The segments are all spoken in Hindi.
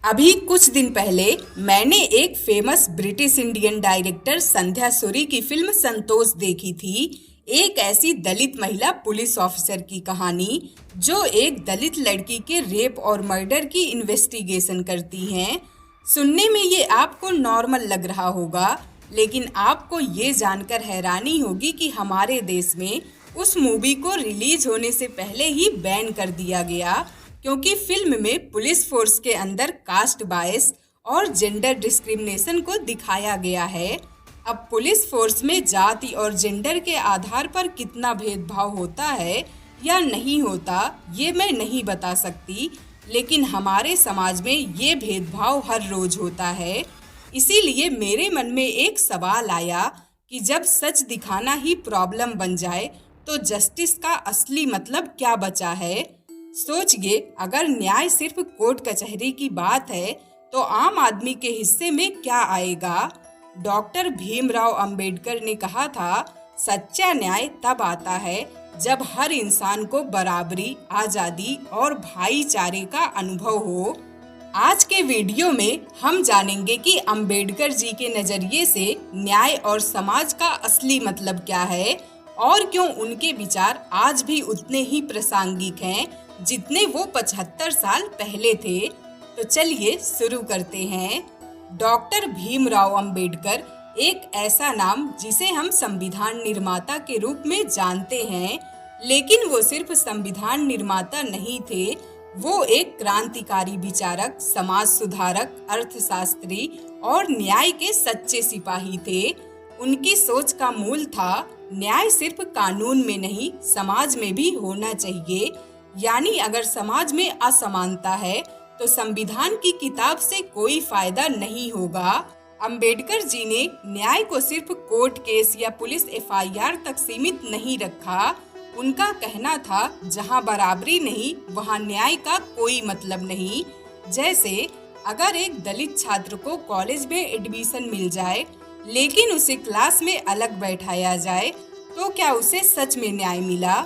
अभी कुछ दिन पहले मैंने एक फेमस ब्रिटिश इंडियन डायरेक्टर संध्या सूरी की फिल्म संतोष देखी थी। एक ऐसी दलित महिला पुलिस ऑफिसर की कहानी जो एक दलित लड़की के रेप और मर्डर की इन्वेस्टिगेशन करती हैं। सुनने में ये आपको नॉर्मल लग रहा होगा, लेकिन आपको ये जानकर हैरानी होगी कि हमारे देश में उस मूवी को रिलीज होने से पहले ही बैन कर दिया गया, क्योंकि फिल्म में पुलिस फोर्स के अंदर कास्ट बायस और जेंडर डिस्क्रिमिनेशन को दिखाया गया है। अब पुलिस फोर्स में जाति और जेंडर के आधार पर कितना भेदभाव होता है या नहीं होता ये मैं नहीं बता सकती, लेकिन हमारे समाज में ये भेदभाव हर रोज होता है। इसीलिए मेरे मन में एक सवाल आया कि जब सच दिखाना ही प्रॉब्लम बन जाए तो जस्टिस का असली मतलब क्या बचा है। सोचिए, अगर न्याय सिर्फ कोर्ट कचहरी की बात है तो आम आदमी के हिस्से में क्या आएगा। डॉक्टर भीमराव अंबेडकर ने कहा था, सच्चा न्याय तब आता है जब हर इंसान को बराबरी, आजादी और भाईचारे का अनुभव हो। आज के वीडियो में हम जानेंगे कि अंबेडकर जी के नजरिए से न्याय और समाज का असली मतलब क्या है और क्यों उनके विचार आज भी उतने ही प्रासंगिक हैं जितने वो 75 साल पहले थे। तो चलिए शुरू करते हैं। डॉक्टर भीमराव अंबेडकर एक ऐसा नाम जिसे हम संविधान निर्माता के रूप में जानते हैं, लेकिन वो सिर्फ संविधान निर्माता नहीं थे, वो एक क्रांतिकारी विचारक, समाज सुधारक, अर्थशास्त्री और न्याय के सच्चे सिपाही थे। उनकी सोच का मूल था, न्याय सिर्फ कानून में नहीं समाज में भी होना चाहिए। यानी अगर समाज में असमानता है तो संविधान की किताब से कोई फायदा नहीं होगा। अंबेडकर जी ने न्याय को सिर्फ कोर्ट केस या पुलिस एफआईआर तक सीमित नहीं रखा। उनका कहना था, जहां बराबरी नहीं वहां न्याय का कोई मतलब नहीं। जैसे अगर एक दलित छात्र को कॉलेज में एडमिशन मिल जाए लेकिन उसे क्लास में अलग बैठाया जाए तो क्या उसे सच में न्याय मिला।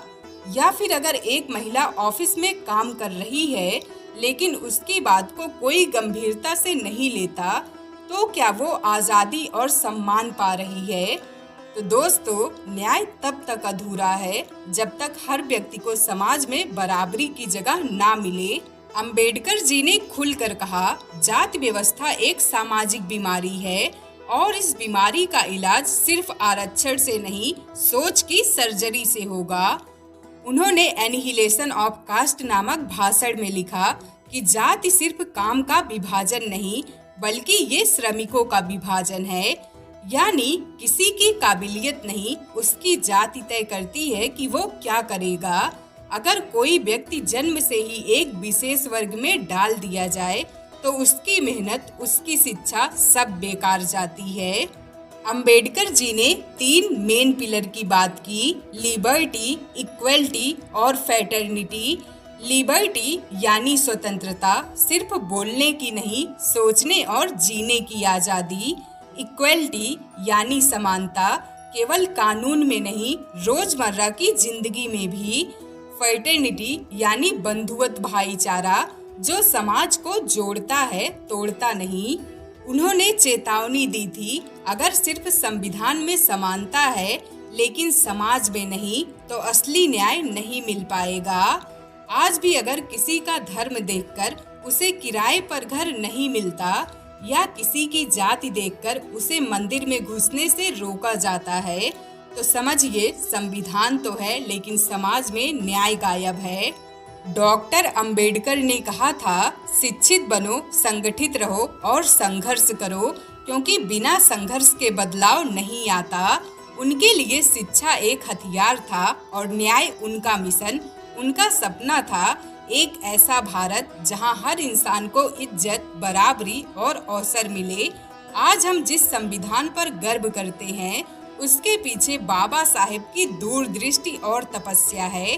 या फिर अगर एक महिला ऑफिस में काम कर रही है लेकिन उसकी बात को कोई गंभीरता से नहीं लेता तो क्या वो आजादी और सम्मान पा रही है। तो दोस्तों, न्याय तब तक अधूरा है जब तक हर व्यक्ति को समाज में बराबरी की जगह ना मिले। अंबेडकर जी ने खुलकर कहा, जाति व्यवस्था एक सामाजिक बीमारी है और इस बीमारी का इलाज सिर्फ आरक्षण से नहीं, सोच की सर्जरी से होगा। उन्होंने एनिहिलेशन ऑफ कास्ट नामक भाषण में लिखा कि जाति सिर्फ काम का विभाजन नहीं बल्कि ये श्रमिकों का विभाजन है। यानी किसी की काबिलियत नहीं, उसकी जाति तय करती है कि वो क्या करेगा। अगर कोई व्यक्ति जन्म से ही एक विशेष वर्ग में डाल दिया जाए तो उसकी मेहनत, उसकी शिक्षा सब बेकार जाती है। अंबेडकर जी ने 3 मेन पिलर की बात की, लिबर्टी, इक्वलिटी और फ्रेटर्निटी। लिबर्टी यानी स्वतंत्रता, सिर्फ बोलने की नहीं, सोचने और जीने की आजादी। इक्वलिटी यानी समानता, केवल कानून में नहीं, रोजमर्रा की जिंदगी में भी। फ्रेटर्निटी यानी बंधुत्व, भाईचारा, जो समाज को जोड़ता है, तोड़ता नहीं। उन्होंने चेतावनी दी थी, अगर सिर्फ संविधान में समानता है लेकिन समाज में नहीं तो असली न्याय नहीं मिल पाएगा। आज भी अगर किसी का धर्म देखकर उसे किराए पर घर नहीं मिलता या किसी की जाति देखकर उसे मंदिर में घुसने से रोका जाता है तो समझिए, संविधान तो है लेकिन समाज में न्याय गायब है। डॉक्टर अंबेडकर ने कहा था, शिक्षित बनो, संगठित रहो और संघर्ष करो, क्योंकि बिना संघर्ष के बदलाव नहीं आता। उनके लिए शिक्षा एक हथियार था और न्याय उनका मिशन। उनका सपना था एक ऐसा भारत जहां हर इंसान को इज्जत, बराबरी और अवसर मिले। आज हम जिस संविधान पर गर्व करते हैं उसके पीछे बाबा साहेब की दूरदृष्टि और तपस्या है।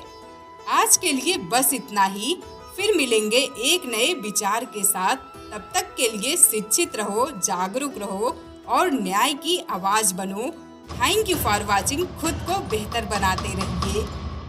आज के लिए बस इतना ही, फिर मिलेंगे एक नए विचार के साथ। तब तक के लिए शिक्षित रहो, जागरूक रहो और न्याय की आवाज बनो। Thank you for watching. खुद को बेहतर बनाते रहिए।